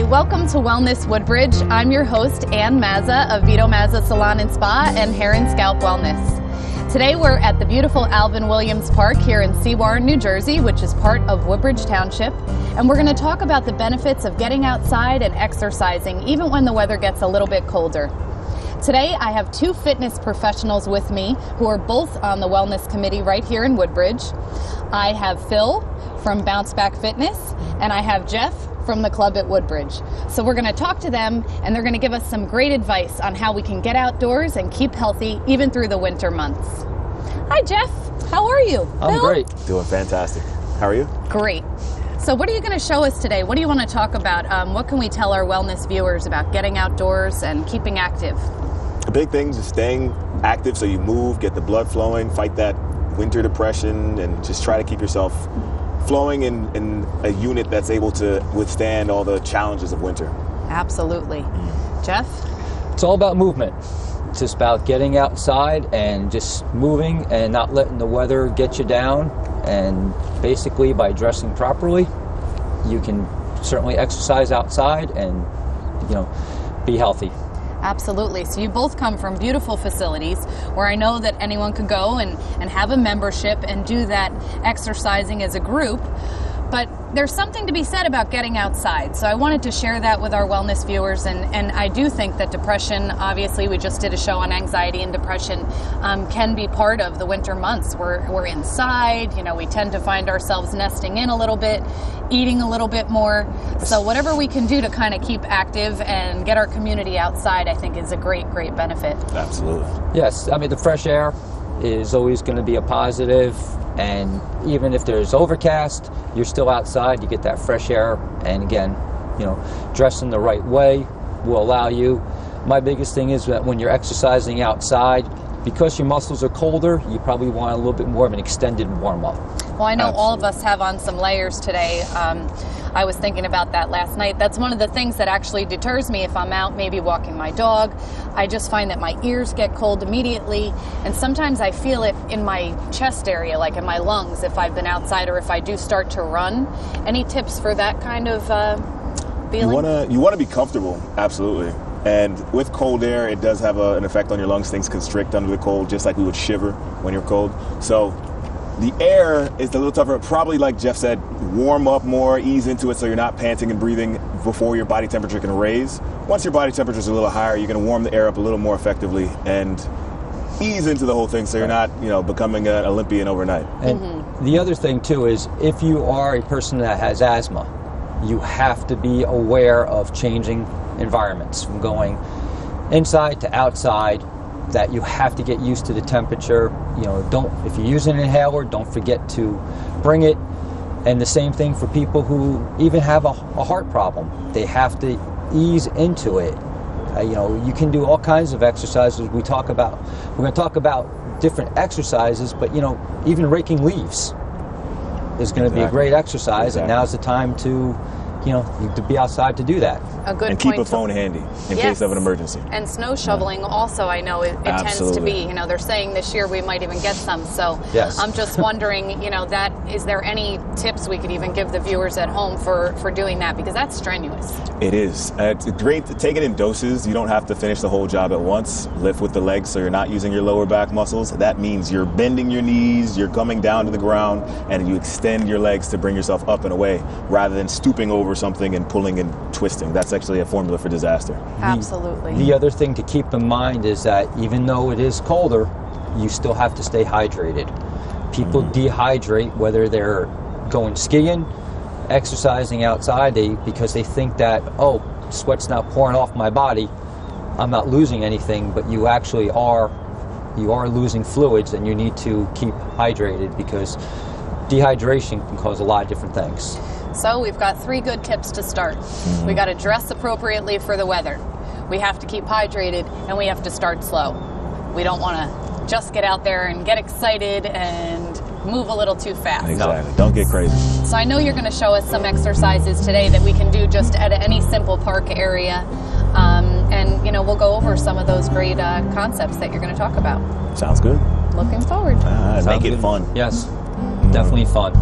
Hi, welcome to Wellness Woodbridge. I'm your host, Ann Mazza of Vito Mazza Salon and Spa and Hair and Scalp Wellness. Today we're at the beautiful Alvin Williams Park here in Seawarren, New Jersey, which is part of Woodbridge Township. And we're going to talk about the benefits of getting outside and exercising, even when the weather gets a little bit colder. Today I have two fitness professionals with me who are both on the Wellness Committee right here in Woodbridge. I have Phil from Bounce Back Fitness, and I have Jeff from the club at Woodbridge. So we're going to talk to them, and they're going to give us some great advice on how we can get outdoors and keep healthy even through the winter months. Hi Jeff, how are you? I'm Phil? great. Doing fantastic. How are you? Great. So what are you going to show us today? What do you want to talk about? What can we tell our wellness viewers about getting outdoors and keeping active? The big thing is staying active so you move, get the blood flowing, fight that winter depression, and just try to keep yourself flowing in a unit that's able to withstand all the challenges of winter. Absolutely. Jeff? It's all about movement. It's just about getting outside and just moving and not letting the weather get you down. And basically by dressing properly, you can certainly exercise outside and, be healthy. Absolutely. So you both come from beautiful facilities where I know that anyone could go and have a membership and do that exercising as a group. But there's something to be said about getting outside. So I wanted to share that with our wellness viewers. And I do think that depression, obviously we just did a show on anxiety and depression, can be part of the winter months. We're inside, we tend to find ourselves nesting in a little bit, eating a little bit more. So whatever we can do to kind of keep active and get our community outside, I think is a great, great benefit. Absolutely. Yes, the fresh air is always going to be a positive. And even if there's overcast, you're still outside, you get that fresh air. And again, dressing the right way will allow you. My biggest thing is that when you're exercising outside, because your muscles are colder, you probably want a little bit more of an extended warm-up. Well, I know all of us have on some layers today. I was thinking about that last night. That's one of the things that actually deters me if I'm out maybe walking my dog. I just find that my ears get cold immediately, and sometimes I feel it in my chest area, like in my lungs, if I've been outside or if I do start to run. Any tips for that kind of feeling? You want to be comfortable, absolutely. And with cold air, it does have an effect on your lungs. Things constrict under the cold, just like we would shiver when you're cold. So the air is a little tougher. Probably, like Jeff said, warm up more, ease into it so you're not panting and breathing before your body temperature can raise. Once your body temperature is a little higher, you're going to warm the air up a little more effectively and ease into the whole thing so you're not, becoming an Olympian overnight. And the other thing, too, is if you are a person that has asthma, you have to be aware of changing environments, from going inside to outside, that you have to get used to the temperature. If you're using an inhaler, don't forget to bring it. And the same thing for people who even have a heart problem. They have to ease into it. You can do all kinds of exercises. We're going to talk about different exercises, but even raking leaves is going to be a great exercise. And now's the time to to be outside to do that. A good and point. keep a phone handy in case of an emergency. And snow shoveling also, I know it tends to be, they're saying this year we might even get some. So yes. I'm just wondering, is there any tips we could even give the viewers at home for doing that? Because that's strenuous. It is. It's great to take it in doses. You don't have to finish the whole job at once. Lift with the legs so you're not using your lower back muscles. That means you're bending your knees, you're coming down to the ground, and you extend your legs to bring yourself up and away rather than stooping over something and pulling and twisting. That's actually a formula for disaster. Absolutely. The other thing to keep in mind is that even though it is colder, you still have to stay hydrated. People dehydrate whether they're going skiing, exercising outside, because they think that, sweat's not pouring off my body, I'm not losing anything, but you actually are. You are losing fluids, and you need to keep hydrated because dehydration can cause a lot of different things. So we've got 3 good tips to start. We got to dress appropriately for the weather. We have to keep hydrated, and we have to start slow. We don't want to just get out there and get excited and move a little too fast. Exactly. Don't get crazy. So I know you're going to show us some exercises today that we can do just at any simple park area. And we'll go over some of those great concepts that you're going to talk about. Sounds good. Looking forward. Make it fun. Yes, definitely fun.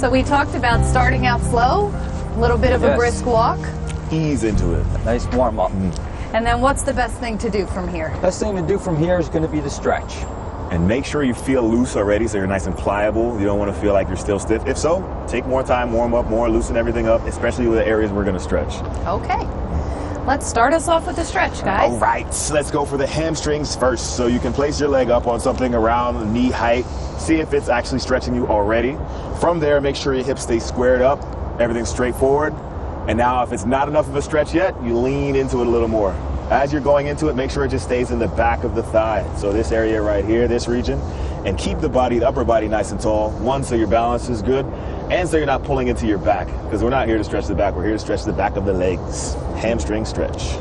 So we talked about starting out slow, a little bit of a brisk walk. Ease into it. Nice warm up. And then what's the best thing to do from here? Best thing to do from here is going to be the stretch. And make sure you feel loose already so you're nice and pliable. You don't want to feel like you're still stiff. If so, take more time, warm up more, loosen everything up, especially with the areas we're going to stretch. Okay. Let's start us off with the stretch, guys. All right, so let's go for the hamstrings first. So you can place your leg up on something around knee height. See if it's actually stretching you already. From there, make sure your hips stay squared up. Everything's straightforward. And now if it's not enough of a stretch yet, you lean into it a little more. As you're going into it, make sure it just stays in the back of the thigh. So this area right here, this region. And keep the body, the upper body nice and tall. One, so your balance is good. And so you're not pulling into your back. Because we're not here to stretch the back. We're here to stretch the back of the legs. Hamstring stretch.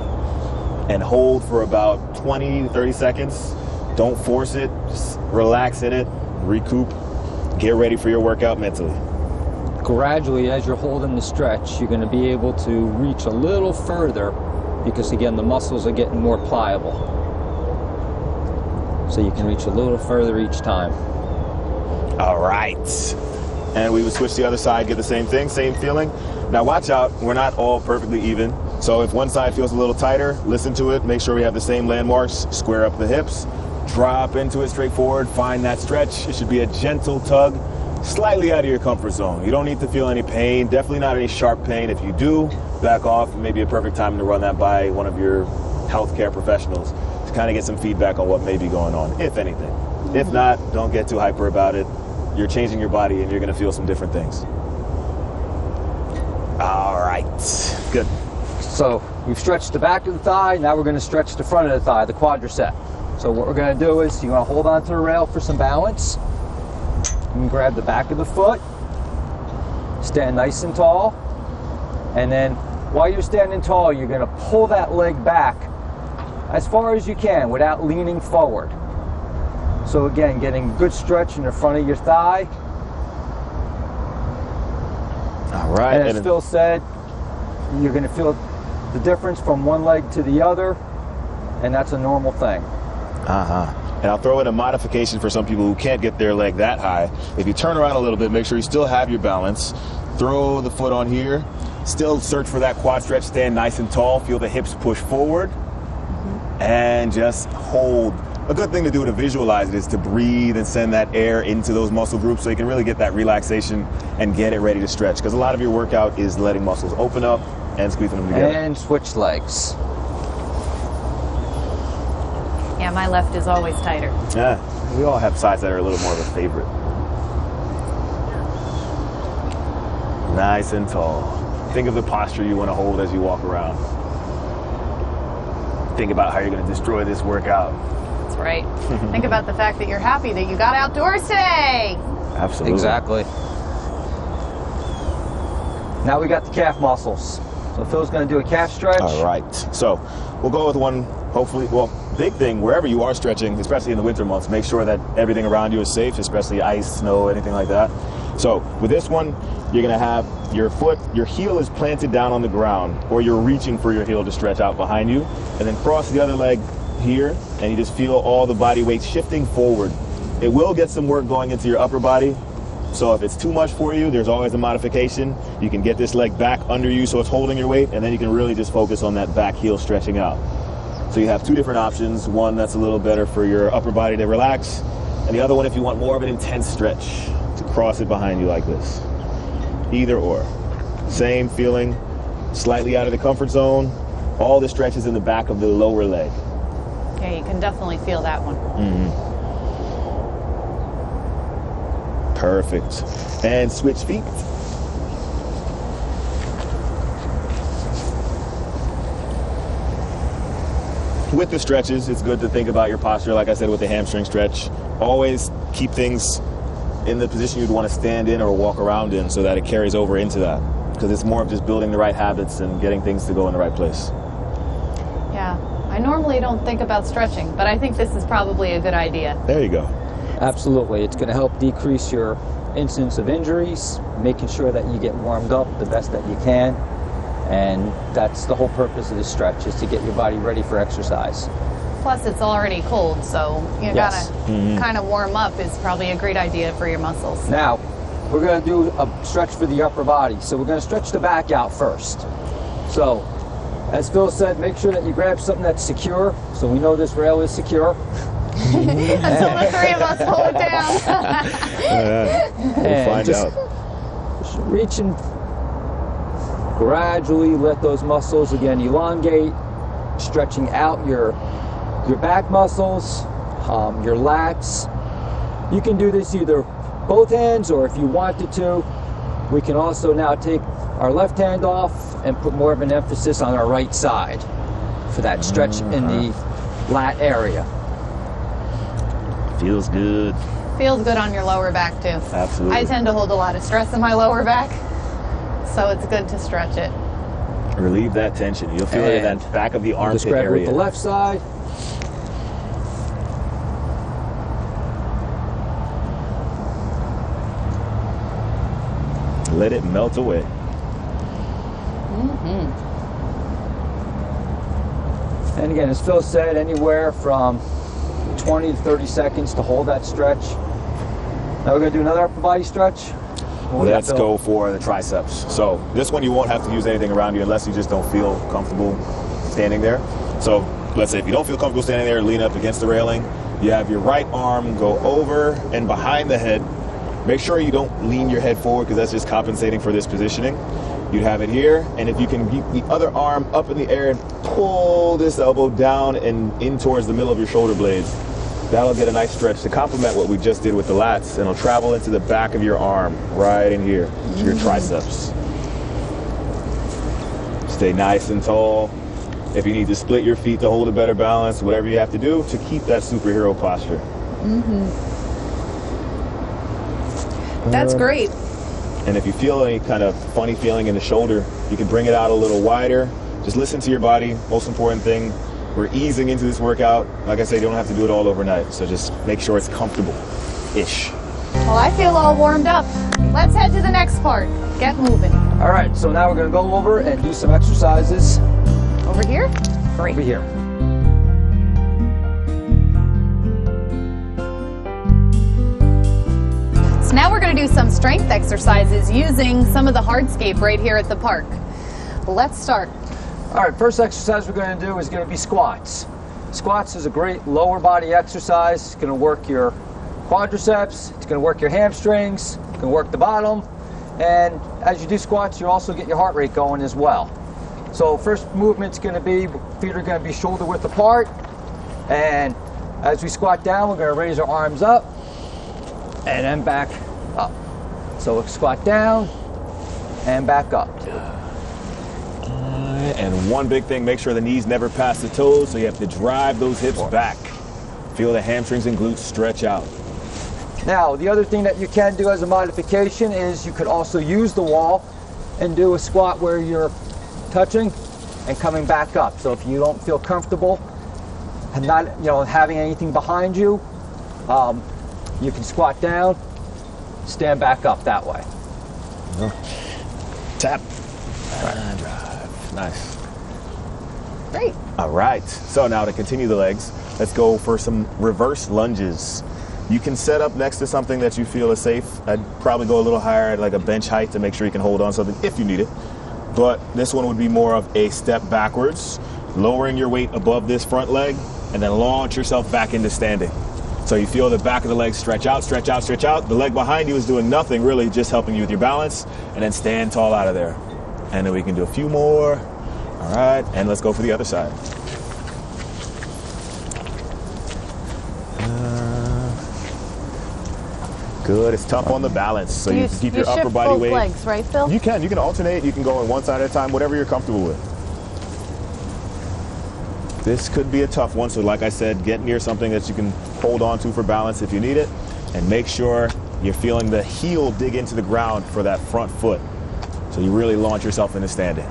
And hold for about 20 to 30 seconds. Don't force it. Just relax in it. Recoup. Get ready for your workout mentally. Gradually, as you're holding the stretch, you're going to be able to reach a little further because, again, the muscles are getting more pliable. So you can reach a little further each time. All right. And we would switch to the other side, get the same thing, same feeling. Now watch out, we're not all perfectly even. So if one side feels a little tighter, listen to it, make sure we have the same landmarks, square up the hips, drop into it straightforward, find that stretch. It should be a gentle tug, slightly out of your comfort zone. You don't need to feel any pain, definitely not any sharp pain. If you do, back off. It may be a perfect time to run that by one of your healthcare professionals to kind of get some feedback on what may be going on, if anything. If not, don't get too hyper about it. You're changing your body and you're going to feel some different things. All right, good. So we've stretched the back of the thigh, now we're going to stretch the front of the thigh, the quadricep. So what we're going to do is you're going to hold on to the rail for some balance. You can grab the back of the foot, stand nice and tall, and then while you're standing tall, you're going to pull that leg back as far as you can without leaning forward. So again, getting good stretch in the front of your thigh. All right. And as Phil said, you're going to feel the difference from one leg to the other, and that's a normal thing. And I'll throw in a modification for some people who can't get their leg that high. If you turn around a little bit, make sure you still have your balance. Throw the foot on here. Still search for that quad stretch. Stand nice and tall. Feel the hips push forward. And just hold. A good thing to do to visualize it is to breathe and send that air into those muscle groups so you can really get that relaxation and get it ready to stretch. Because a lot of your workout is letting muscles open up and squeezing them together. And switch legs. Yeah, my left is always tighter. Yeah, we all have sides that are a little more of a favorite. Nice and tall. Think of the posture you want to hold as you walk around. Think about how you're going to destroy this workout. That's right. Think about the fact that you're happy that you got outdoors today. Absolutely. Exactly. Now we got the calf muscles. So Phil's going to do a calf stretch. All right. So we'll go with one, hopefully, well, big thing, wherever you are stretching, especially in the winter months, make sure that everything around you is safe, especially ice, snow, anything like that. So with this one, you're going to have your foot, your heel is planted down on the ground, or you're reaching for your heel to stretch out behind you, and then cross the other leg here, and you just feel all the body weight shifting forward. It will get some work going into your upper body, so if it's too much for you, there's always a modification. You can get this leg back under you so it's holding your weight, and then you can really just focus on that back heel stretching out. So you have two different options, one that's a little better for your upper body to relax, and the other one if you want more of an intense stretch, to cross it behind you like this. Either or. Same feeling, slightly out of the comfort zone. All the stretches in the back of the lower leg. Yeah, you can definitely feel that one. Perfect. And switch feet. With the stretches, it's good to think about your posture, like I said, with the hamstring stretch. Always keep things in the position you'd want to stand in or walk around in so that it carries over into that. Because it's more of just building the right habits and getting things to go in the right place. Yeah, I normally don't think about stretching, but I think this is probably a good idea. There you go. Absolutely. It's going to help decrease your incidence of injuries, making sure that you get warmed up the best that you can. And that's the whole purpose of this stretch, is to get your body ready for exercise. Plus, it's already cold, so you gotta kind of warm up is probably a great idea for your muscles. Now, we're going to do a stretch for the upper body. So we're going to stretch the back out first. So, as Phil said, make sure that you grab something that's secure, so we know this rail is secure. Until the three of us hold it down. We'll find out. Just reach and gradually let those muscles again elongate, stretching out your back muscles, your lats. You can do this either both hands, or if you wanted to, we can also now take our left hand off and put more of an emphasis on our right side for that stretch in the lat area. Feels good. Feels good on your lower back too. Absolutely. I tend to hold a lot of stress in my lower back, so it's good to stretch it. Relieve that tension. You'll feel it in that back of the armpit just grab area. with the left side. Let it melt away. And again, as Phil said, anywhere from 20 to 30 seconds to hold that stretch. Now we're going to do another upper body stretch. Let's go for the triceps. So this one you won't have to use anything around you unless you just don't feel comfortable standing there. So let's say if you don't feel comfortable standing there, lean up against the railing. You have your right arm go over and behind the head. Make sure you don't lean your head forward because that's just compensating for this positioning. You'd have it here, and if you can keep the other arm up in the air and pull this elbow down and in towards the middle of your shoulder blades, that'll get a nice stretch to complement what we just did with the lats, and it'll travel into the back of your arm, right in here, to your triceps. Stay nice and tall. If you need to split your feet to hold a better balance, whatever you have to do to keep that superhero posture. That's great. And if you feel any kind of funny feeling in the shoulder, you can bring it out a little wider. Just listen to your body. Most important thing, we're easing into this workout. Like I said, you don't have to do it all overnight. So just make sure it's comfortable-ish. Well, I feel all warmed up. Let's head to the next part. Get moving. All right, so now we're going to go over and do some exercises. Over here? Great. Over here. So now we're going to do some strength exercises using some of the hardscape right here at the park. Let's start. All right, first exercise we're going to do is going to be squats. Squats is a great lower body exercise. It's going to work your quadriceps, it's going to work your hamstrings, it's going to work the bottom, and as you do squats, you also get your heart rate going as well. So first movement's going to be, feet are going to be shoulder width apart, and as we squat down, we're going to raise our arms up and then back up. So we'll squat down and back up. And one big thing, make sure the knees never pass the toes, so you have to drive those hips back. Feel the hamstrings and glutes stretch out. Now, the other thing that you can do as a modification is you could also use the wall and do a squat where you're touching and coming back up. So if you don't feel comfortable and not, having anything behind you, you can squat down, stand back up that way. Tap. And drive. Nice. Great. All right. So now to continue the legs, let's go for some reverse lunges. You can set up next to something that you feel is safe. I'd probably go a little higher at like a bench height to make sure you can hold on to something if you need it. But this one would be more of a step backwards, lowering your weight above this front leg, and then launch yourself back into standing. So you feel the back of the leg stretch out, stretch out, stretch out. The leg behind you is doing nothing really, just helping you with your balance, and then stand tall out of there. And then we can do a few more. All right, and let's go for the other side. Good, it's tough on the balance, so you can keep your upper body weight. Legs, right, Phil? You can alternate, you can go on one side at a time, whatever you're comfortable with. This could be a tough one, so like I said, get near something that you can hold on to for balance if you need it, and make sure you're feeling the heel dig into the ground for that front foot. So you really launch yourself into standing.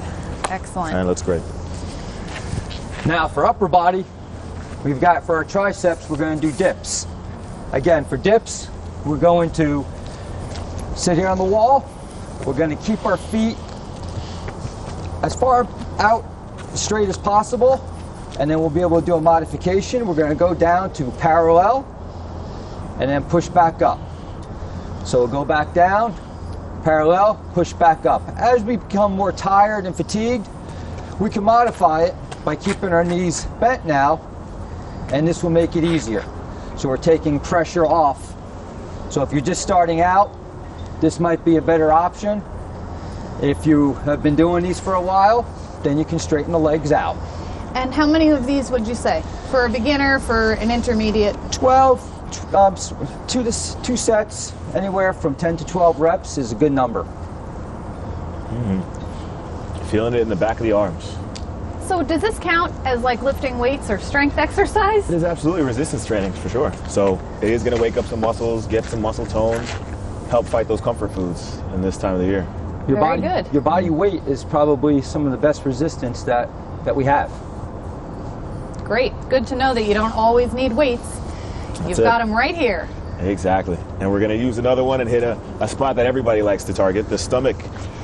Excellent. All right, looks great. Now for upper body, we've got for our triceps, we're going to do dips. Again, for dips, we're going to sit here on the wall. We're going to keep our feet as far out straight as possible, and then we'll be able to do a modification. We're going to go down to parallel and then push back up. So we'll go back down, Parallel, push back up. As we become more tired and fatigued, we can modify it by keeping our knees bent now, and this will make it easier. So we're taking pressure off. So if you're just starting out, this might be a better option. If you have been doing these for a while, then you can straighten the legs out. And how many of these would you say? For a beginner, for an intermediate? 12, two sets, anywhere from 10 to 12 reps is a good number. Feeling it in the back of the arms. So does this count as like lifting weights or strength exercise? It is absolutely resistance training for sure. So it is going to wake up some muscles, get some muscle tone, help fight those comfort foods in this time of the year. Very good. Your body weight is probably some of the best resistance that we have. Great. Good to know that you don't always need weights. You've got them right here. Exactly. And we're going to use another one and hit a spot that everybody likes to target, the stomach.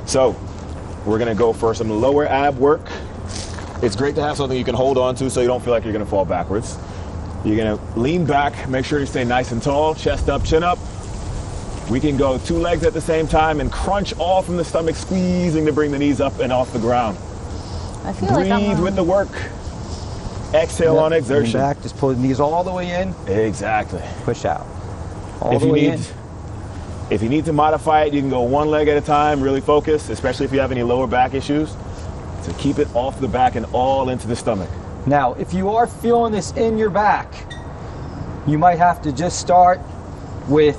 So we're going to go for some lower ab work. It's great to have something you can hold on to so you don't feel like you're going to fall backwards. You're going to lean back, make sure you stay nice and tall, chest up, chin up. We can go 2 legs at the same time and crunch all from the stomach, squeezing to bring the knees up and off the ground. I feel like I'm Breathe with the work. Exhale on exertion. Lean back, just pull the knees all the way in. Exactly. Push out. All the way in. If you need to modify it, you can go 1 leg at a time, really focus, especially if you have any lower back issues. So keep it off the back and all into the stomach. Now, if you are feeling this in your back, you might have to just start with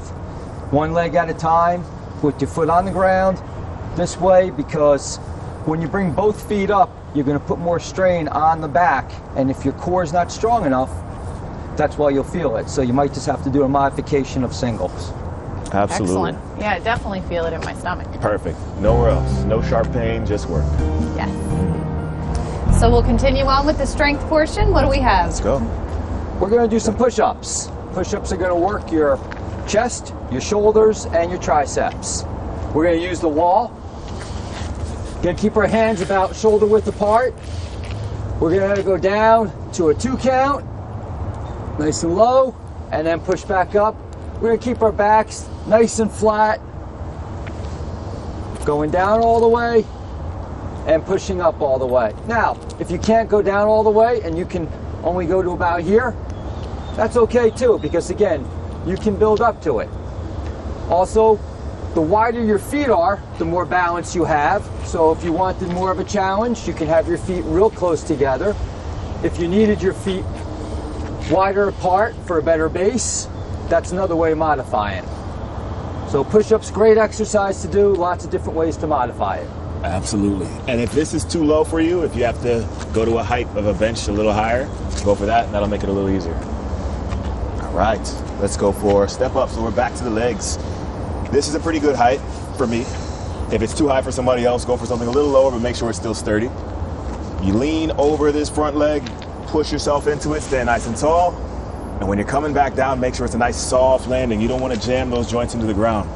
1 leg at a time, with your foot on the ground this way, because when you bring both feet up, you're going to put more strain on the back, and if your core is not strong enough, that's why you'll feel it. So you might just have to do a modification of singles. Absolutely. Excellent. Yeah, I definitely feel it in my stomach. Perfect. Nowhere else. No sharp pain, just work. Yes. So we'll continue on with the strength portion. What do we have? Let's go. We're going to do some push-ups. Push-ups are going to work your chest, your shoulders, and your triceps. We're going to use the wall. Going to keep our hands about shoulder width apart. We're going to go down to a 2 count, nice and low, and then push back up. We're going to keep our backs nice and flat, going down all the way and pushing up all the way. Now, if you can't go down all the way and you can only go to about here, that's okay too, because again, you can build up to it. Also, the wider your feet are, the more balance you have. So if you wanted more of a challenge, you can have your feet real close together. If you needed your feet wider apart for a better base, that's another way of modifying. So push-ups, great exercise to do, lots of different ways to modify it. Absolutely. And if this is too low for you, if you have to go to a height of a bench a little higher, go for that, and that'll make it a little easier. All right, let's go for step up. So we're back to the legs. This is a pretty good height for me. If it's too high for somebody else, go for something a little lower, but make sure it's still sturdy. You lean over this front leg, push yourself into it, stay nice and tall. And when you're coming back down, make sure it's a nice soft landing. You don't want to jam those joints into the ground.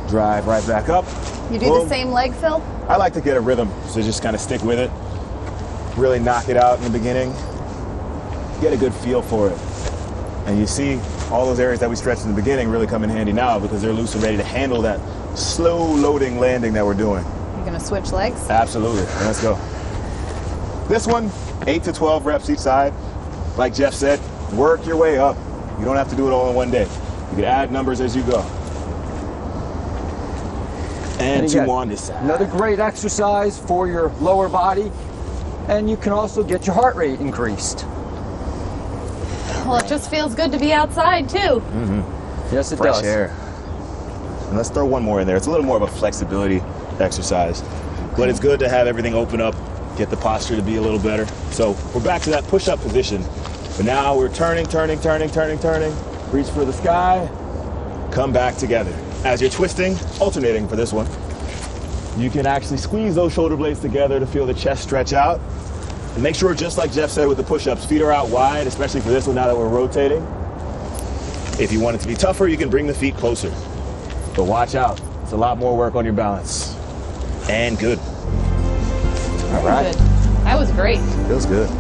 Drive right back up. You do the same leg, Phil? I like to get a rhythm, so just kind of stick with it. Really knock it out in the beginning. Get a good feel for it. And you see all those areas that we stretched in the beginning really come in handy now because they're loose and ready to handle that slow loading landing that we're doing. You're going to switch legs? Absolutely. Let's go. This one, 8 to 12 reps each side. Like Jeff said, work your way up. You don't have to do it all in one day. You can add numbers as you go. And 2 on this side. Another great exercise for your lower body. And you can also get your heart rate increased. Well, it just feels good to be outside, too. Mm-hmm. Yes, it does. Fresh air. And let's throw one more in there. It's a little more of a flexibility exercise. But it's good to have everything open up, get the posture to be a little better. So we're back to that push-up position. But now we're turning. Reach for the sky. Come back together. As you're twisting, alternating for this one, you can actually squeeze those shoulder blades together to feel the chest stretch out. And make sure, just like Jeff said with the push-ups, feet are out wide, especially for this one now that we're rotating. If you want it to be tougher, you can bring the feet closer. But watch out. It's a lot more work on your balance. And good. All right. Good. That was great. Feels good.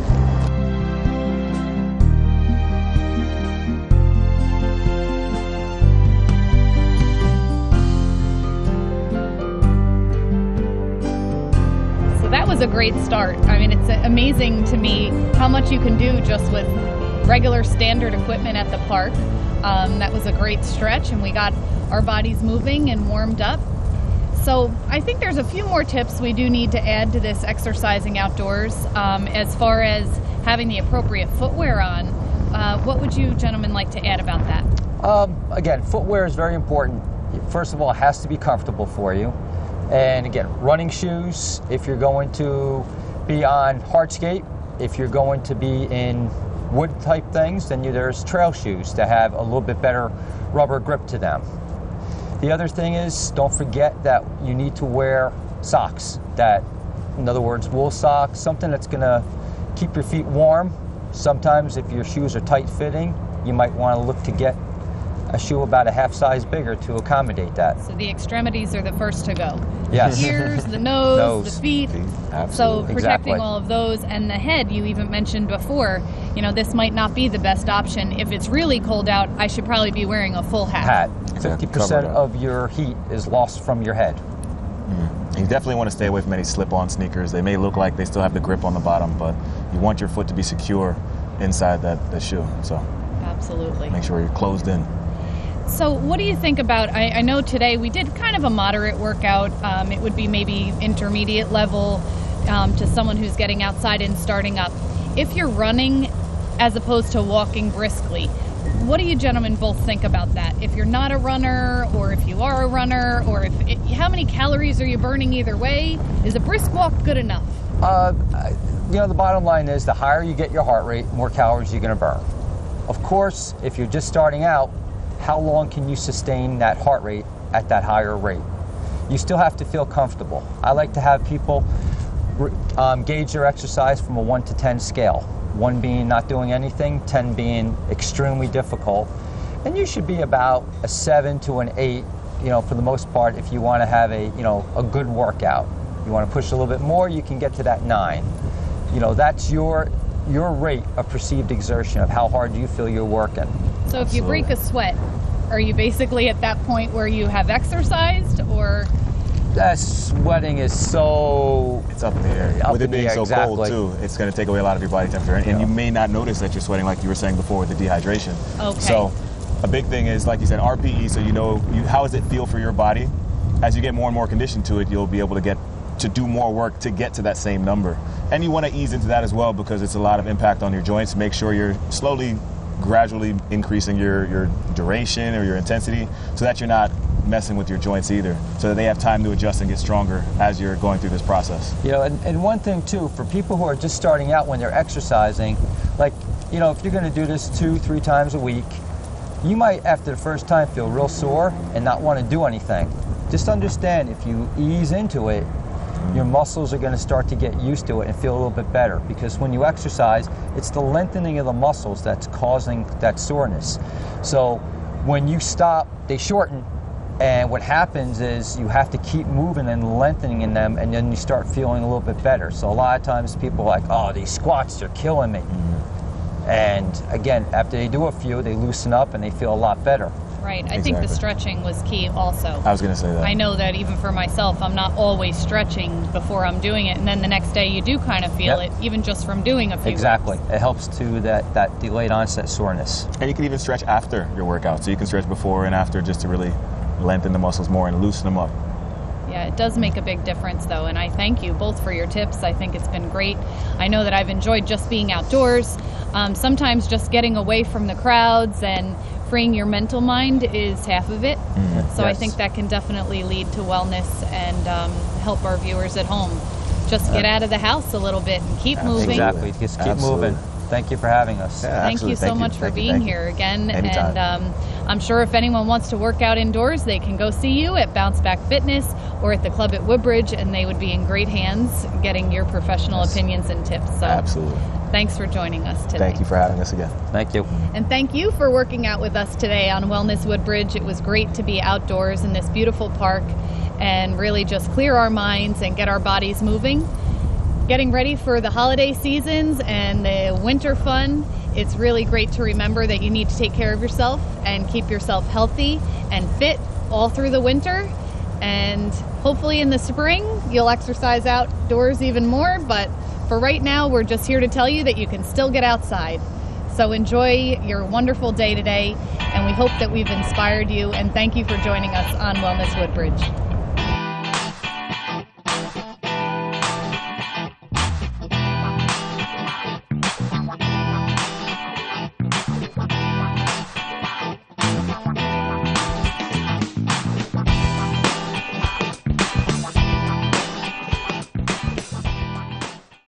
great start. I mean, it's amazing to me how much you can do just with regular standard equipment at the park. That was a great stretch, and we got our bodies moving and warmed up. So I think there's a few more tips we do need to add to this exercising outdoors as far as having the appropriate footwear on. What would you gentlemen like to add about that? Again, footwear is very important. First of all, it has to be comfortable for you. And again, running shoes, if you're going to be on hardscape, if you're going to be in wood type things, then there's trail shoes to have a little bit better rubber grip to them. The other thing is, don't forget that you need to wear socks. That, in other words, wool socks, something that's going to keep your feet warm. Sometimes if your shoes are tight fitting, you might want to look to get a shoe about a half size bigger to accommodate that. So the extremities are the first to go. Yes. The ears, the nose, the feet. Absolutely. So protecting Exactly. all of those, and the head, you even mentioned before, this might not be the best option. If it's really cold out, I should probably be wearing a full hat. 50% of your heat is lost from your head. You definitely want to stay away from any slip-on sneakers. They may look like they still have the grip on the bottom, but you want your foot to be secure inside the shoe. So Absolutely. make sure you're closed in. So what do you think about, I know today we did kind of a moderate workout. It would be maybe intermediate level to someone who's getting outside and starting up. If you're running as opposed to walking briskly, what do you gentlemen both think about that? If you're not a runner, or if you are a runner, or how many calories are you burning either way? Is a brisk walk good enough? The bottom line is the higher you get your heart rate, more calories you're going to burn. Of course, if you're just starting out, how long can you sustain that heart rate at that higher rate? You still have to feel comfortable. I like to have people gauge their exercise from a 1 to 10 scale. 1 being not doing anything, 10 being extremely difficult. And you should be about a 7 to an 8, for the most part, if you want to have a good workout. You want to push a little bit more, you can get to that 9. That's your rate of perceived exertion, of how hard you feel you're working. So if you break a sweat, are you basically at that point where you have exercised, or? That sweating is so... It's up in the air. With it being so cold, too, it's going to take away a lot of your body temperature. And you may not notice that you're sweating like you were saying before with the dehydration. Okay. So a big thing is, like you said, RPE, so how does it feel for your body? As you get more and more conditioned to it, you'll be able to do more work to get to that same number. And you want to ease into that as well, because it's a lot of impact on your joints. Make sure you're gradually increasing your duration or your intensity, so that you're not messing with your joints either, so that they have time to adjust and get stronger as you're going through this process. And one thing too, for people who are just starting out when they're exercising, if you're going to do this 2-3 times a week, you might after the first time feel real sore and not want to do anything. Just understand, if you ease into it, your muscles are going to start to get used to it and feel a little bit better, because when you exercise, it's the lengthening of the muscles that's causing that soreness. So when you stop, they shorten, and what happens is you have to keep moving and lengthening in them, and then you start feeling a little bit better. So a lot of times people are like, oh, these squats are killing me. And again, after they do a few, they loosen up and they feel a lot better. Right. I think the stretching was key also. I was going to say that. I know that even for myself, I'm not always stretching before I'm doing it, and then the next day you do kind of feel it, even just from doing a few Exactly. reps. It helps to that delayed onset soreness. And you can even stretch after your workout. So you can stretch before and after, just to really lengthen the muscles more and loosen them up. Yeah, it does make a big difference, though, and I thank you both for your tips. I think it's been great. I know that I've enjoyed just being outdoors. Sometimes just getting away from the crowds and freeing your mental mind is half of it. So I think that can definitely lead to wellness and help our viewers at home. Just get out of the house a little bit and keep moving. Exactly. Just keep moving. Thank you for having us. Yeah, Thank you so much for being here again. Anytime. And I'm sure if anyone wants to work out indoors, they can go see you at Bounce Back Fitness or at the club at Woodbridge, and they would be in great hands getting your professional opinions and tips. So Absolutely. Thanks for joining us today. Thank you for having us again. Thank you. And thank you for working out with us today on Wellness Woodbridge. It was great to be outdoors in this beautiful park and really just clear our minds and get our bodies moving. Getting ready for the holiday seasons and the winter fun, it's really great to remember that you need to take care of yourself and keep yourself healthy and fit all through the winter. And Hopefully in the spring, you'll exercise outdoors even more, but for right now, we're just here to tell you that you can still get outside. So enjoy your wonderful day today, and we hope that we've inspired you, and thank you for joining us on Wellness Woodbridge.